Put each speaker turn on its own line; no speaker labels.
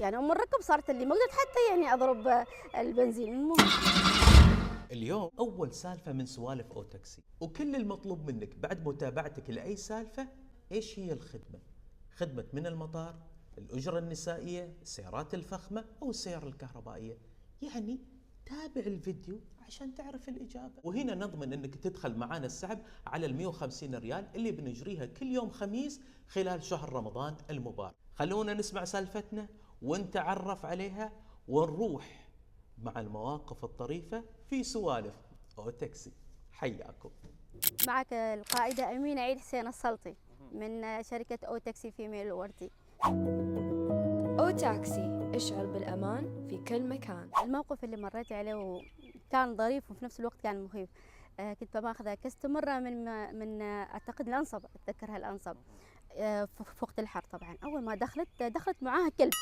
يعني ام الركب صارت اللي ما قدرت حتى يعني اضرب البنزين.
اليوم أول سالفة من سوالف أو تاكسي، وكل المطلوب منك بعد متابعتك لأي سالفة إيش هي الخدمة؟ خدمة من المطار، الأجرة النسائية، السيارات الفخمة أو السيارة الكهربائية. يعني تابع الفيديو عشان تعرف الإجابة. وهنا نضمن أنك تدخل معانا السحب على 150 ريال اللي بنجريها كل يوم خميس خلال شهر رمضان المبارك. خلونا نسمع سالفتنا ونتعرف عليها ونروح مع المواقف الطريفة في سوالف أو تاكسي. حياكم.
معك القائده امينه عيد حسين السلطي من شركه او تاكسي فيميل الوردي.
أو تاكسي، اشعر بالأمان في كل مكان.
الموقف اللي مريت عليه كان ظريف وفي نفس الوقت كان مخيف. كنت باخذ كستمرة من اعتقد الانصب، اتذكرها الانصب، في وقت الحر. طبعا اول ما دخلت معاها كلب.